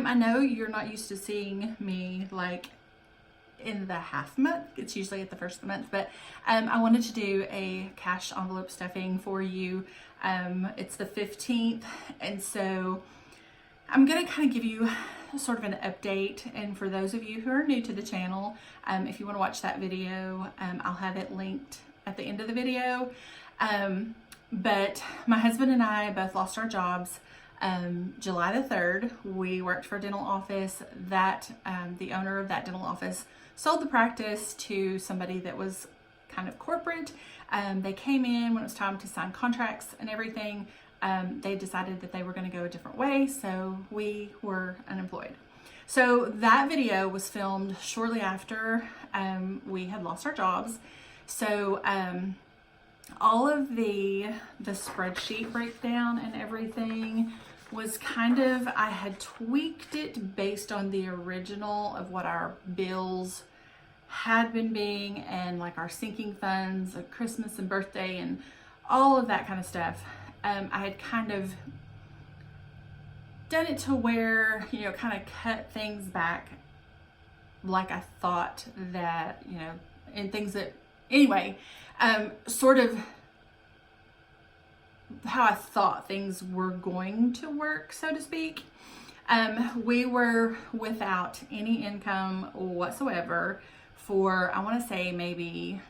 I know you're not used to seeing me like in the half month. It's usually at the first of the month, but I wanted to do a cash envelope stuffing for you. It's the 15th, and so I'm gonna kind of give you sort of an update. And for those of you who are new to the channel, if you want to watch that video, I'll have it linked at the end of the video. But my husband and I both lost our jobs July the 3rd. We worked for a dental office that the owner of that dental office sold the practice to somebody that was kind of corporate. They came in when it was time to sign contracts and everything. They decided that they were going to go a different way, so we were unemployed. So that video was filmed shortly after we had lost our jobs. So all of the spreadsheet breakdown and everything was kind of, I had tweaked it based on the original of what our bills had been being, and like our sinking funds of Christmas and birthday and all of that kind of stuff. I had kind of done it to where, you know, kind of cut things back like I thought that, you know, and things that, anyway, sort of how I thought things were going to work, so to speak. We were without any income whatsoever for, I want to say, maybe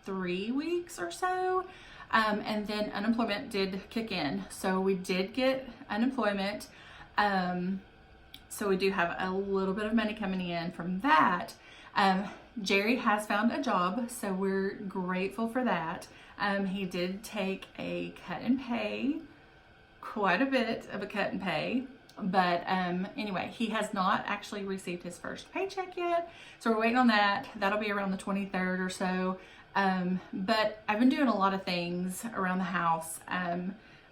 3 weeks or so. And then unemployment did kick in. So we did get unemployment. So we do have a little bit of money coming in from that. Jerry has found a job, so we're grateful for that. He did take a cut in pay, quite a bit of a cut in pay. But anyway, he has not actually received his first paycheck yet. So we're waiting on that. That'll be around the 23rd or so. But I've been doing a lot of things around the house.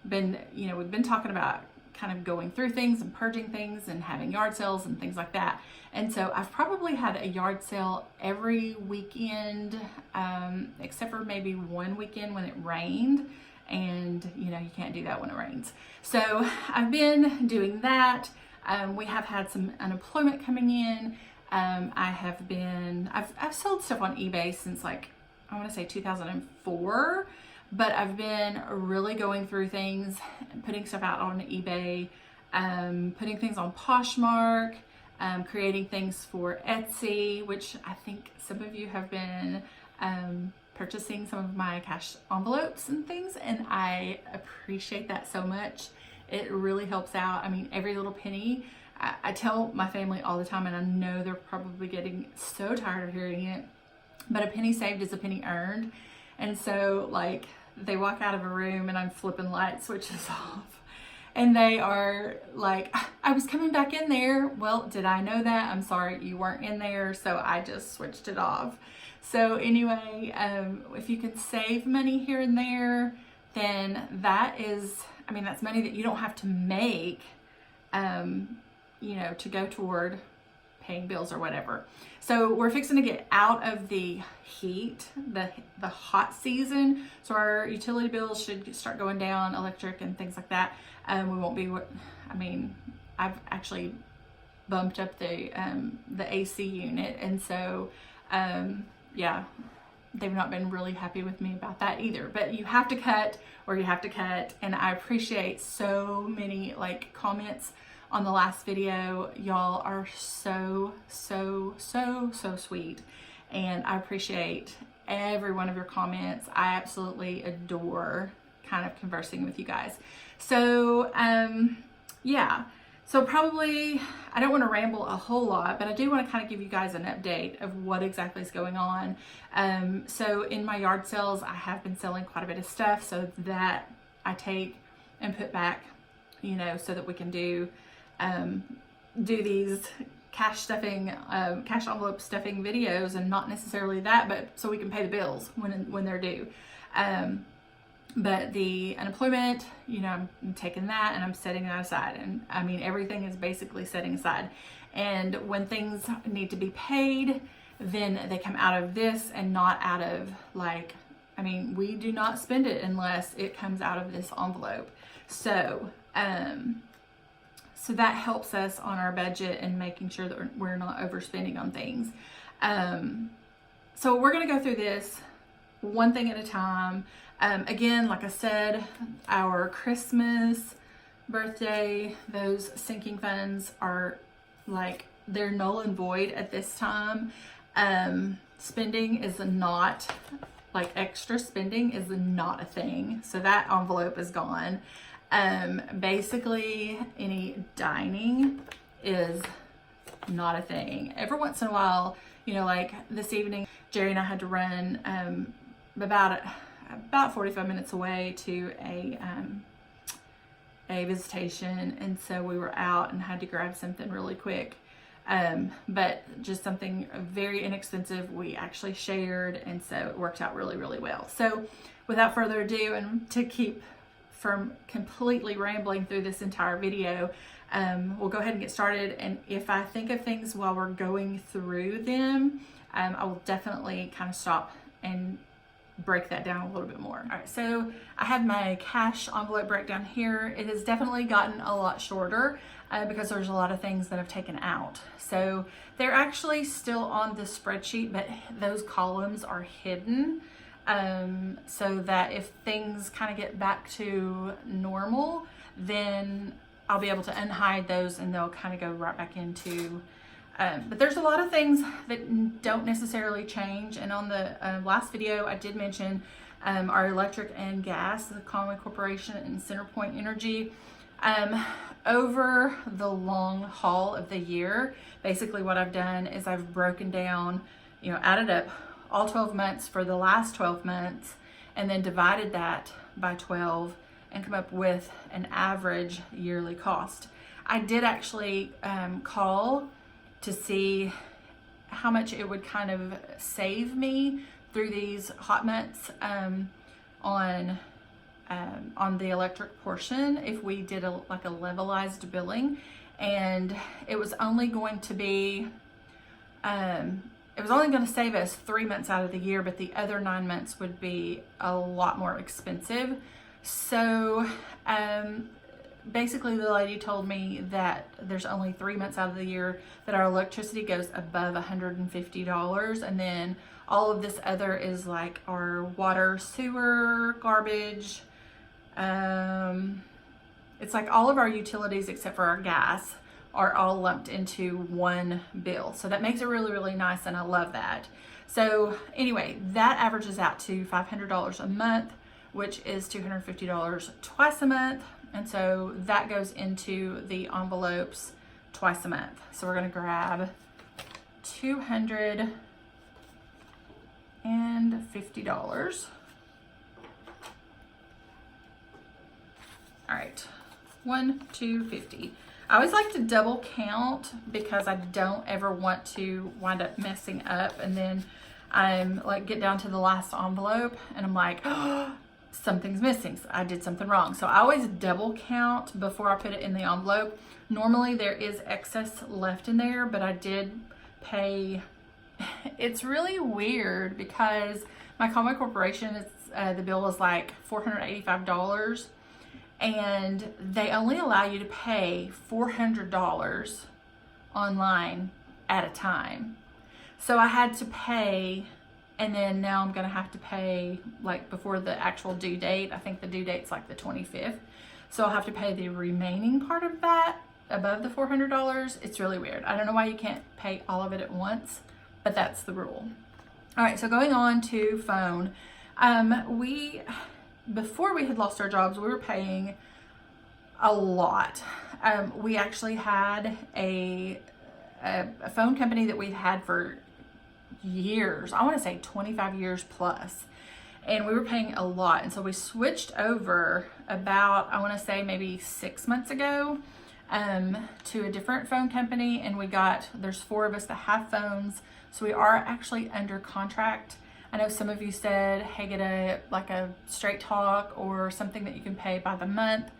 We've been talking about kind of going through things and purging things and having yard sales and things like that. And so I've probably had a yard sale every weekend, except for maybe one weekend when it rained. And you know, you can't do that when it rains. So I've been doing that. We have had some unemployment coming in. I've sold stuff on eBay since like, I want to say 2004, but I've been really going through things, putting stuff out on eBay, putting things on Poshmark, creating things for Etsy, which I think some of you have been purchasing some of my cash envelopes and things, and I appreciate that so much. It really helps out. I mean, every little penny. I tell my family all the time, and I know they're probably getting so tired of hearing it, but a penny saved is a penny earned. And so like they walk out of a room and I'm flipping light switches off and they are like, I was coming back in there. Well, did I know that? I'm sorry, you weren't in there. So I just switched it off. So anyway, if you can save money here and there, then that is, I mean, that's money that you don't have to make, you know, to go toward paying bills or whatever. So we're fixing to get out of the heat, the hot season. So our utility bills should start going down, electric and things like that. We won't be, I mean, I've actually bumped up the AC unit. And so, yeah, they've not been really happy with me about that either. But you have to cut or you have to cut. And I appreciate so many like comments on the last video. Y'all are so sweet, and I appreciate every one of your comments. I absolutely adore kind of conversing with you guys. So yeah, so probably I don't want to ramble a whole lot, but I do want to kind of give you guys an update of what exactly is going on. So in my yard sales, I have been selling quite a bit of stuff, so that I take and put back, you know, so that we can do these cash envelope stuffing videos, and not necessarily that, but so we can pay the bills when they're due. But the unemployment, you know, I'm taking that and I'm setting that aside. And I mean, everything is basically setting aside. And when things need to be paid, then they come out of this and not out of like, I mean, we do not spend it unless it comes out of this envelope. So, So that helps us on our budget and making sure that we're not overspending on things. So we're going to go through this one thing at a time. Again, like I said, our Christmas, birthday, those sinking funds are like, they're null and void at this time. Spending is not, like extra spending is not a thing. So that envelope is gone. Basically any dining is not a thing. Every once in a while, you know, like this evening, Jerry and I had to run about 45 minutes away to a visitation, and so we were out and had to grab something really quick, but just something very inexpensive. We actually shared, and so it worked out really, really well. So without further ado, and to keep from completely rambling through this entire video, we'll go ahead and get started. And if I think of things while we're going through them, I will definitely kind of stop and break that down a little bit more. All right, so I have my cash envelope breakdown here. It has definitely gotten a lot shorter because there's a lot of things that I've taken out. So they're actually still on the spreadsheet, but those columns are hidden so that if things kind of get back to normal, then I'll be able to unhide those and they'll kind of go right back into but there's a lot of things that don't necessarily change. And on the last video, I did mention our electric and gas, the Conway Corporation and CenterPoint Energy. Over the long haul of the year, basically what I've done is I've broken down, you know, added up all 12 months for the last 12 months and then divided that by 12 and come up with an average yearly cost. I did actually call to see how much it would kind of save me through these hot months on the electric portion if we did like a levelized billing, and it was only going to be it was only going to save us 3 months out of the year, but the other 9 months would be a lot more expensive. So basically the lady told me that there's only 3 months out of the year that our electricity goes above $150, and then all of this other is like our water, sewer, garbage. It's like all of our utilities except for our gas are all lumped into one bill. So that makes it really, really nice, and I love that. So anyway, that averages out to $500 a month, which is $250 twice a month. And so that goes into the envelopes twice a month. So we're gonna grab $250. All right, $250. I always like to double count because I don't ever want to wind up messing up, and then I'm like get down to the last envelope and I'm like, oh, something's missing. So I did something wrong. So I always double count before I put it in the envelope. Normally there is excess left in there, but I did pay. It's really weird because my Conway Corporation, the bill is like $485, and they only allow you to pay $400 online at a time. So I had to pay, and then now I'm gonna have to pay like before the actual due date. I think the due date's like the 25th. So I'll have to pay the remaining part of that above the $400. It's really weird. I don't know why you can't pay all of it at once, but that's the rule. All right, so going on to phone. Before we had lost our jobs, we were paying a lot. We actually had a phone company that we've had for years. I want to say 25 years plus. And we were paying a lot. And so we switched over about, I want to say maybe 6 months ago to a different phone company. And there's 4 of us that have phones. So we are actually under contract. I know some of you said, hey, get a straight talk or something that you can pay by the month.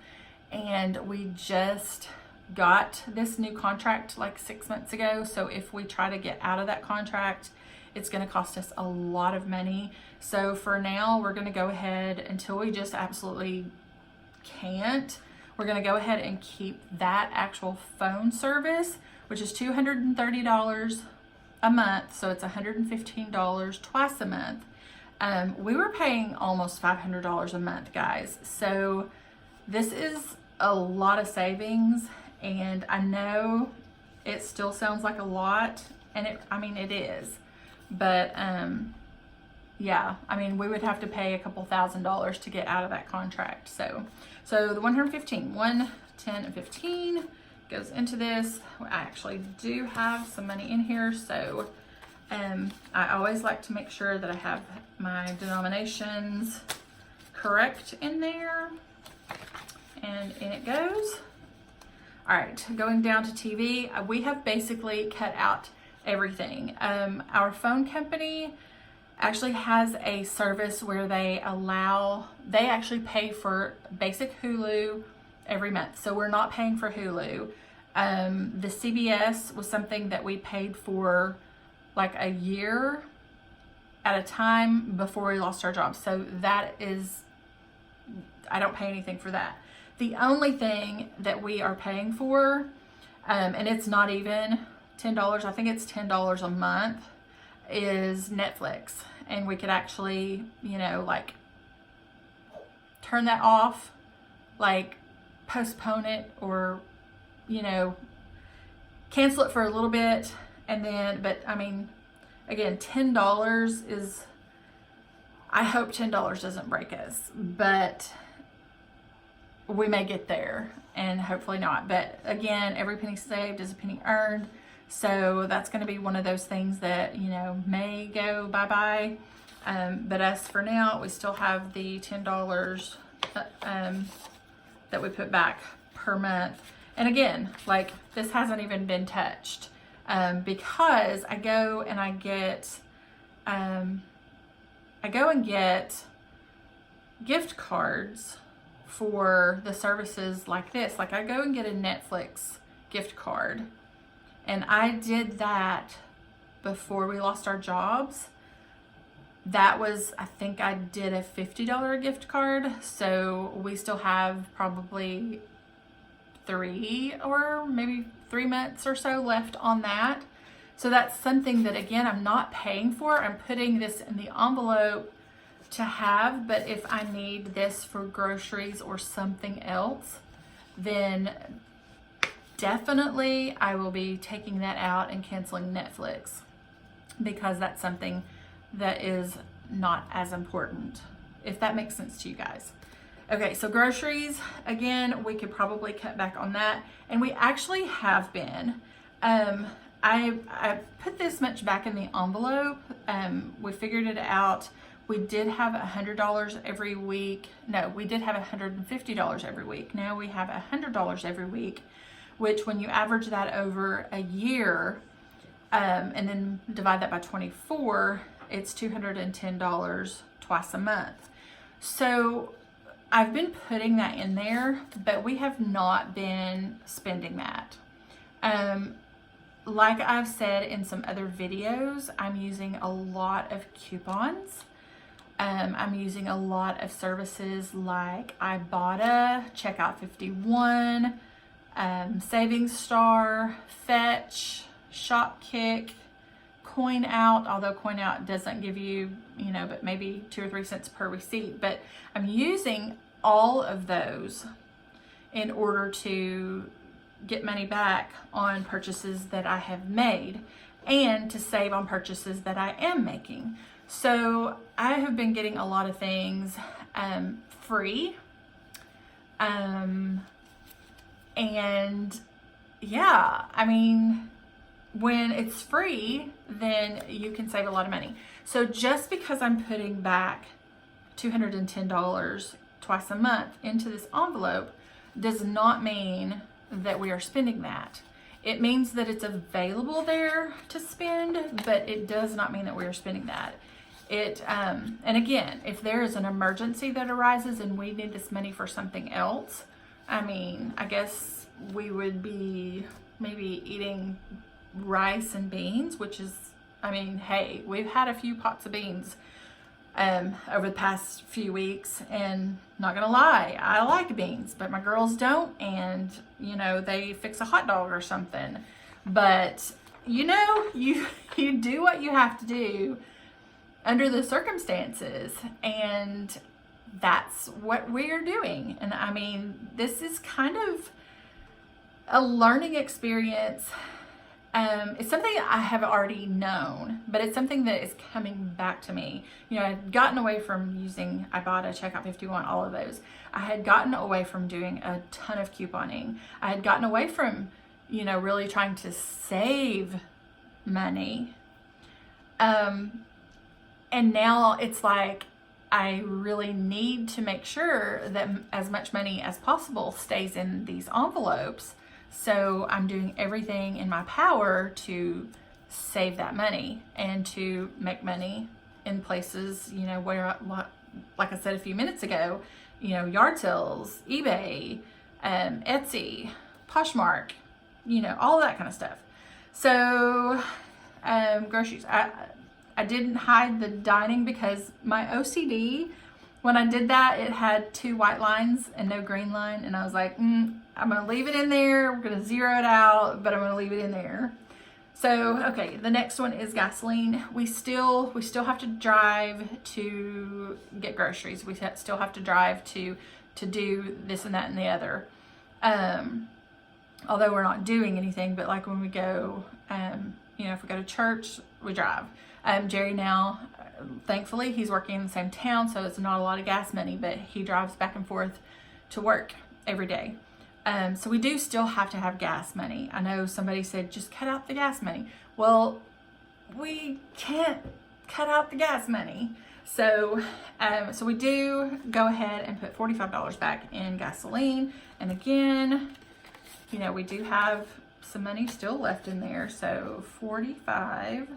And we just got this new contract like 6 months ago. So if we try to get out of that contract, it's going to cost us a lot of money. So for now, we're going to go ahead until we just absolutely can't. we're gonna go ahead and keep that actual phone service, which is $230 a month. So it's $115 twice a month. We were paying almost $500 a month, guys. So this is a lot of savings, and I know it still sounds like a lot, and it is, but yeah, I mean, we would have to pay a couple $1,000s to get out of that contract. So the 115, 1, 10, and 15 goes into this. I actually do have some money in here, so I always like to make sure that I have my denominations correct in there, and in it goes. All right, going down to TV, we have basically cut out everything. Our phone company actually has a service where they actually pay for basic Hulu every month. So we're not paying for Hulu. The CBS was something that we paid for like a year at a time before we lost our job. So that is, I don't pay anything for that. The only thing that we are paying for, and it's not even $10, I think it's $10 a month, is Netflix. And we could actually, like turn that off, like postpone it, or, cancel it for a little bit. And then, but I mean, again, $10 is, I hope $10 doesn't break us, but we may get there, and hopefully not. But again, every penny saved is a penny earned. So that's going to be one of those things that, may go bye-bye. But as for now, we still have the $10 that we put back per month. And again, like, this hasn't even been touched, because I go and get gift cards for the services like this. Like, I go and get a Netflix gift card, and I did that before we lost our jobs. That was, I think I did a $50 gift card. So we still have probably 3 or maybe 3 months or so left on that. So that's something that, again, I'm not paying for. I'm putting this in the envelope to have, but if I need this for groceries or something else, then definitely I will be taking that out and canceling Netflix, because that's something that is not as important, if that makes sense to you guys. Okay, so groceries, again, we could probably cut back on that, and we actually have been. I put this much back in the envelope. We figured it out. We did have $100 every week. No, we did have $150 every week. Now we have $100 every week, which, when you average that over a year, and then divide that by 24, it's $210 twice a month. So I've been putting that in there, but we have not been spending that. Like I've said in some other videos, I'm using a lot of coupons. I'm using a lot of services like Ibotta, Checkout 51, Savings Star, Fetch, Shopkick, Coin Out, although Coin Out doesn't give you, but maybe 2 or 3 cents per receipt. But I'm using all of those in order to get money back on purchases that I have made, and to save on purchases that I am making. So I have been getting a lot of things free. And yeah, I mean, when it's free, then you can save a lot of money. So just because I'm putting back $210 twice a month into this envelope does not mean that we are spending that. It means that it's available there to spend, but it does not mean that we are spending that. And again, if there is an emergency that arises and we need this money for something else, I mean, I guess we would be maybe eating rice and beans, which is, I mean, hey, we've had a few pots of beans over the past few weeks. And not gonna lie, I like beans, but my girls don't, and you know, they fix a hot dog or something. But you know, you do what you have to do under the circumstances, and that's what we're doing. And I mean, this is kind of a learning experience. It's something I have already known, but it's something that is coming back to me. You know, I'd gotten away from using Ibotta, Checkout 51, all of those. I had gotten away from doing a ton of couponing. I had gotten away from, you know, really trying to save money. And now it's like, I really need to make sure that as much money as possible stays in these envelopes. So I'm doing everything in my power to save that money and to make money in places, you know, where, like I said a few minutes ago, you know, yard sales, eBay, Etsy, Poshmark, you know, all that kind of stuff. So groceries. I didn't hide the dining because my OCD, when I did that, it had 2 white lines and no green line. And I was like, I'm going to leave it in there. We're going to zero it out, but I'm going to leave it in there. So, okay, the next one is gasoline. We still have to drive to get groceries. We still have to drive to do this and that and the other. Although we're not doing anything, but like when we go, you know, if we go to church, we drive. Jerry now, thankfully, he's working in the same town, so it's not a lot of gas money, but he drives back and forth to work every day. So we do still have to have gas money. I know somebody said, just cut out the gas money. Well, we can't cut out the gas money. So, so we do go ahead and put $45 back in gasoline. And again, you know, we do have some money still left in there. So 45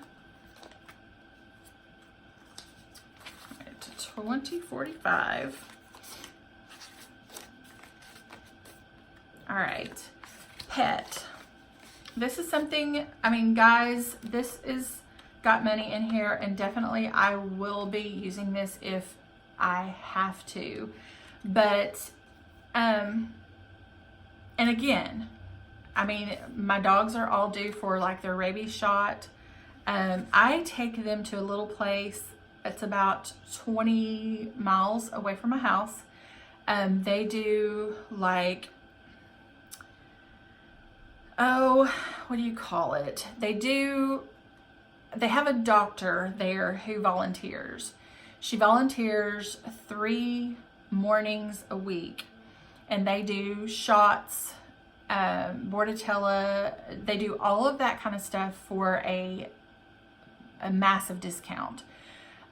to 2045. All right, pet. This is something, I mean, guys, this is got money in here, and definitely I will be using this if I have to. But, and again, I mean, my dogs are all due for like their rabies shot. I take them to a little place. It's about 20 miles away from my house. They do like, oh, what do you call it? They have a doctor there who volunteers. She volunteers 3 mornings a week, and they do shots, Bordetella. They do all of that kind of stuff for a massive discount.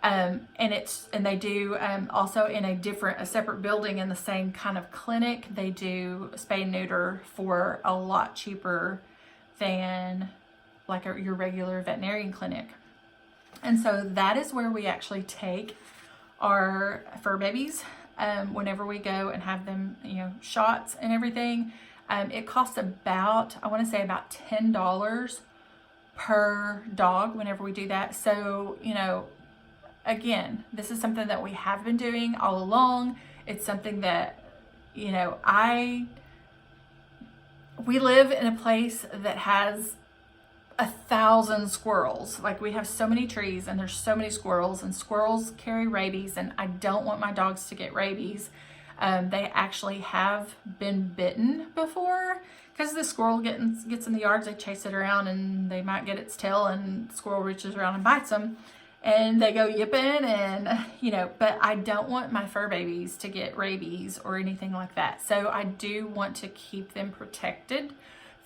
And they do also in a separate building in the same kind of clinic, they do spay and neuter for a lot cheaper than like your regular veterinarian clinic. And so that is where we actually take our fur babies whenever we go and have them, you know, shots and everything. It costs about, I want to say about $10 per dog whenever we do that. So, you know, again, this is something that we have been doing all along. It's something that, you know, we live in a place that has 1,000 squirrels. Like, we have so many trees and there's so many squirrels, and squirrels carry rabies, and I don't want my dogs to get rabies. They actually have been bitten before, because the squirrel gets in the yards, they chase it around and they might get its tail, and the squirrel reaches around and bites them. And they go yipping, and, you know, but I don't want my fur babies to get rabies or anything like that. So I do want to keep them protected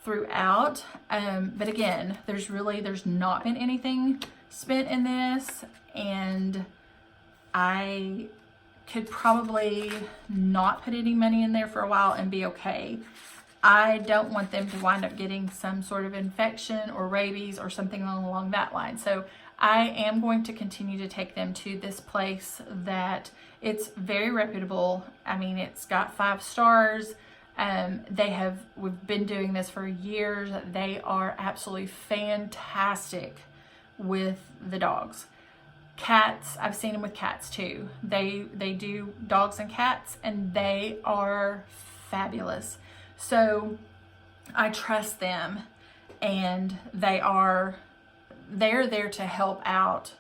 throughout. But again, there's not been anything spent in this, and I could probably not put any money in there for a while and be okay. I don't want them to wind up getting some sort of infection or rabies or something along that line. So I am going to continue to take them to this place that it's very reputable. I mean, it's got 5 stars. We've been doing this for years. They are absolutely fantastic with the dogs. Cats, I've seen them with cats too. They do dogs and cats, and they are fabulous. So I trust them, and they're there to help out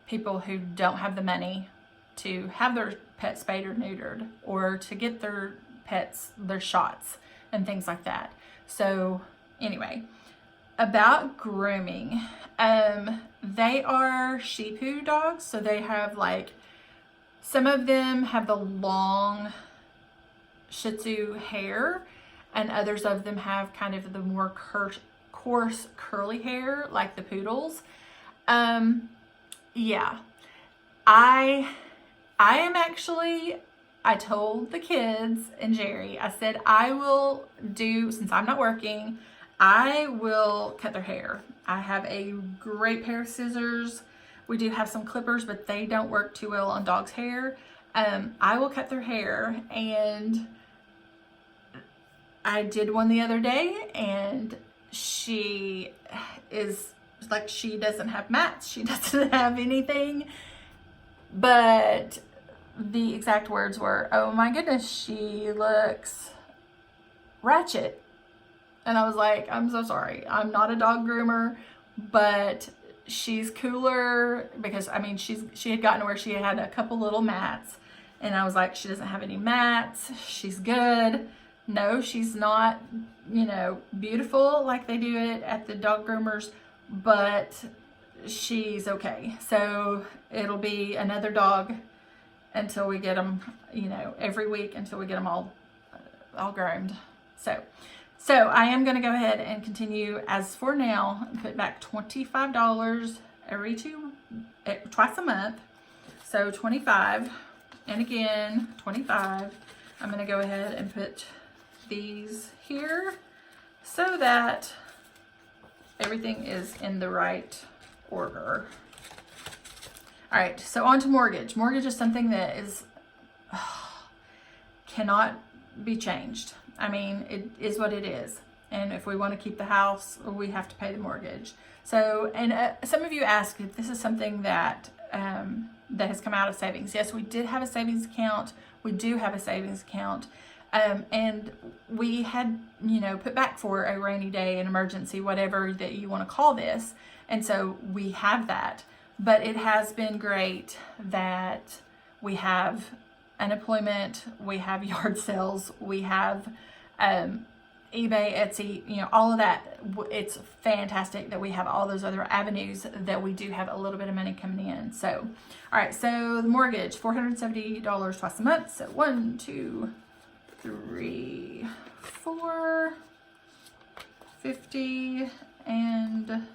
people who don't have the money to have their pet spayed or neutered, or to get their pets their shots and things like that. So anyway, about grooming, they are Shih Tzu dogs. So they have, like, some of them have the long Shih Tzu hair, and others of them have kind of the more coarse curly hair, like the poodles. Yeah, I am actually, I told the kids and Jerry, I said, I will do, since I'm not working, I will cut their hair. I have a great pair of scissors. We do have some clippers, but they don't work too well on dogs' hair. I will cut their hair, and I did one the other day, and she is like, she doesn't have mats. She doesn't have anything, but the exact words were, "Oh my goodness, she looks ratchet." And I was like, I'm so sorry. I'm not a dog groomer, but she's cooler, because I mean, she had gotten to where she had a couple little mats, and I was like, she doesn't have any mats. She's good. No, she's not, you know, beautiful like they do it at the dog groomers, but she's okay. So it'll be another dog until we get them, you know, every week until we get them all groomed. So I am going to go ahead and continue, as for now, and put back $25 twice a month. So 25, and again 25. I'm going to go ahead and put these here so that everything is in the right order. All right, so on to mortgage. Mortgage is something that is cannot be changed. I mean, it is what it is. And if we want to keep the house, we have to pay the mortgage. So, and some of you asked if this is something that that has come out of savings. Yes, we did have a savings account. We do have a savings account. And we had, you know, put back for a rainy day, an emergency, whatever that you want to call this. And so we have that. But it has been great that we have unemployment, we have yard sales, we have eBay, Etsy, you know, all of that. It's fantastic that we have all those other avenues that we do have a little bit of money coming in. So, all right, so the mortgage, $470 twice a month. So 1, 2, 3, 4, 50, and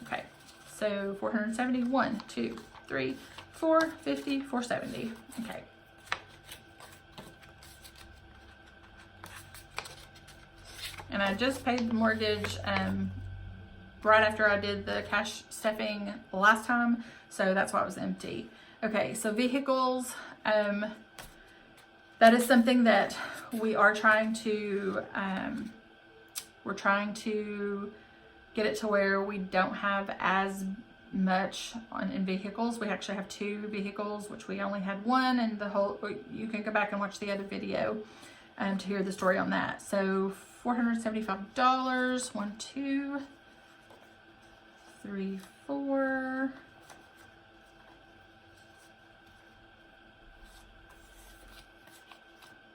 okay, so 470, 1, 2, 3, 4, 50, 470. Okay. And I just paid the mortgage right after I did the cash stuffing last time, so that's why it was empty. Okay, so vehicles, that is something that we are trying to, we're trying to get it to where we don't have as much in vehicles. We actually have 2 vehicles, which we only had 1, and the whole, you can go back and watch the other video to hear the story on that. So $475, 1, 2, 3, 4,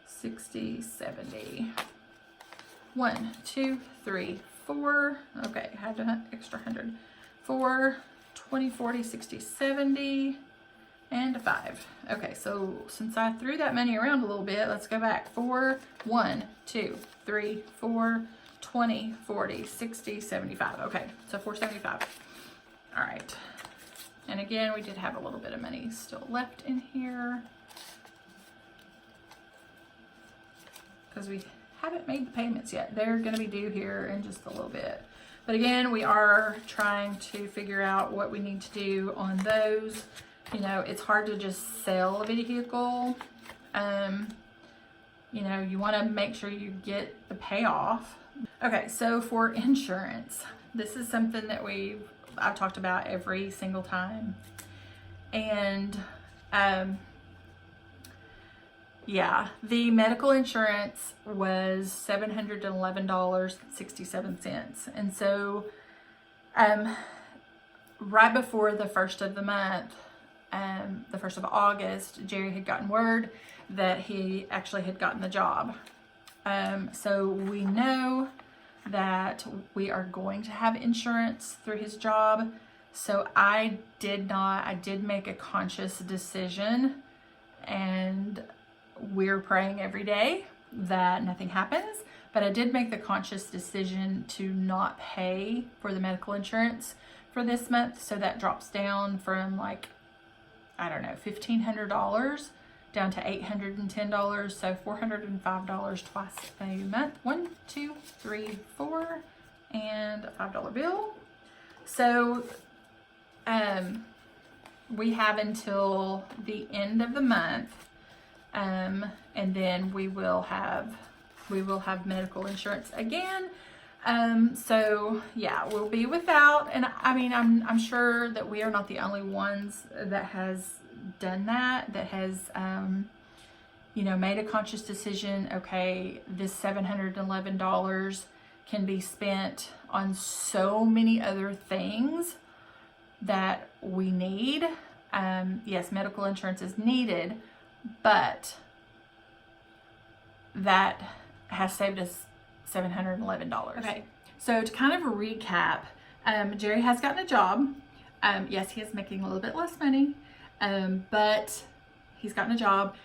60, 70, 1, 2, 3, 4. Okay, I had an extra 100. 4, 20, 40, 60, 70, and 5. Okay, so since I threw that money around a little bit, let's go back. 4, 1, 2, 3, 4, 20, 40, 60, 75. Okay, so 475. All right. And again, we did have a little bit of money still left in here, because we haven't made the payments yet. They're going to be due here in just a little bit. But again, we are trying to figure out what we need to do on those. You know, it's hard to just sell a vehicle. You know, you want to make sure you get the payoff. Okay, so for insurance, this is something that we've I've talked about every single time. And yeah, the medical insurance was $711.67. And so right before the first of the month, the 1st of August, Jerry had gotten word that he actually had gotten the job. So we know that we are going to have insurance through his job. So I did make a conscious decision, and we're praying every day that nothing happens, but I did make the conscious decision to not pay for the medical insurance for this month. So that drops down from like, I don't know, $1,500 down to $810. So $405 twice a month. 1, 2, 3, 4, and a $5 bill. So we have until the end of the month, and then we will have medical insurance again. So yeah, we'll be without, and I mean, I'm sure that we are not the only ones that has done that has, you know, made a conscious decision. Okay, this $711 can be spent on so many other things that we need. Yes, medical insurance is needed, but that has saved us $711. Okay, so to kind of recap, Jerry has gotten a job. Yes, he is making a little bit less money, but he's gotten a job.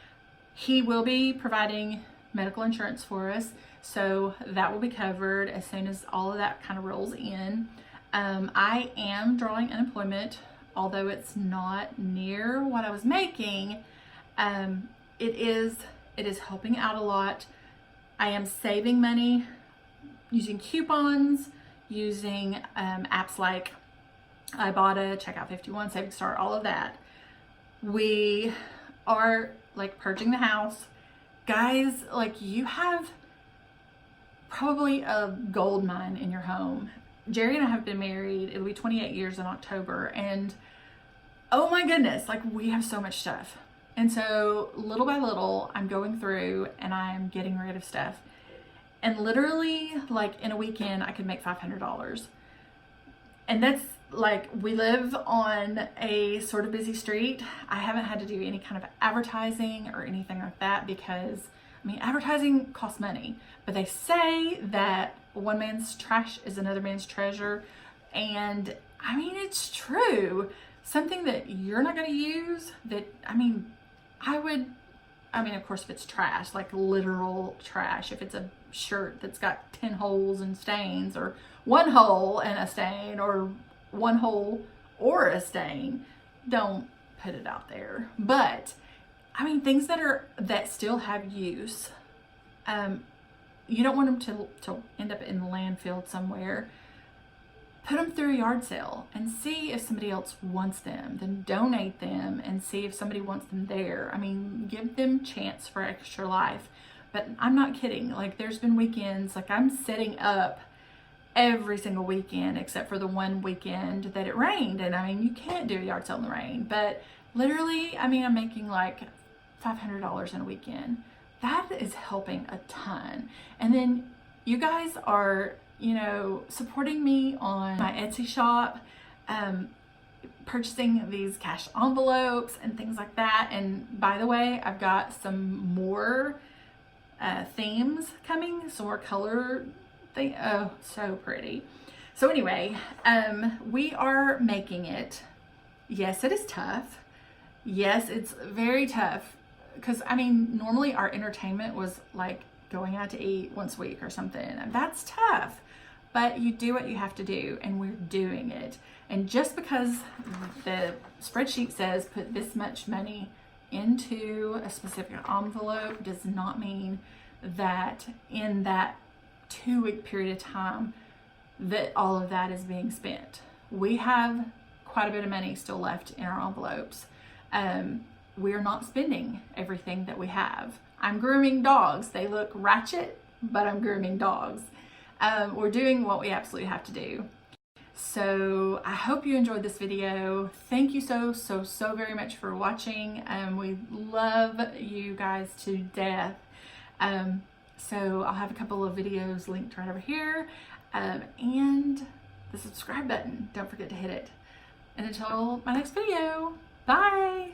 He will be providing medical insurance for us, so that will be covered as soon as all of that kind of rolls in. I am drawing unemployment, although it's not near what I was making. It is helping out a lot. I am saving money using coupons, using apps like Ibotta, Checkout 51, Saving Start, all of that. We are like purging the house. Guys, like, you have probably a gold mine in your home. Jerry and I have been married, it'll be 28 years in October, and oh my goodness, like, we have so much stuff. And so little by little, I'm going through and I'm getting rid of stuff. And literally, like, in a weekend, I could make $500. And that's like, we live on a sort of busy street. I haven't had to do any kind of advertising or anything like that because, I mean, advertising costs money. But they say that one man's trash is another man's treasure. And I mean, it's true. Something that you're not going to use that, I mean, of course, if it's trash, like literal trash, if it's a shirt that's got 10 holes and stains, or 1 hole and a stain, or 1 hole or a stain, don't put it out there. But I mean, things that still have use, you don't want them to end up in the landfill somewhere. Put them through a yard sale and see if somebody else wants them. Then donate them and see if somebody wants them there. I mean, give them chance for extra life. But I'm not kidding. Like, there's been weekends, like, I'm setting up every single weekend except for the one weekend that it rained. And I mean, you can't do a yard sale in the rain. But literally, I mean, I'm making like $500 in a weekend. That is helping a ton. And then you guys are, you know, supporting me on my Etsy shop, purchasing these cash envelopes and things like that. And by the way, I've got some more themes coming, some more color thing. Oh, so pretty. So anyway, we are making it. Yes, it is tough. Yes, it's very tough. Because, I mean, normally our entertainment was like going out to eat once a week or something. And that's tough. But you do what you have to do, and we're doing it. And just because the spreadsheet says put this much money into a specific envelope does not mean that in that 2-week period of time that all of that is being spent. We have quite a bit of money still left in our envelopes. We're not spending everything that we have. I'm grooming dogs. They look ratchet, but I'm grooming dogs. We're doing what we absolutely have to do. So I hope you enjoyed this video. Thank you so very much for watching. We love you guys to death. So I'll have a couple of videos linked right over here, and the subscribe button. Don't forget to hit it. And until my next video, bye.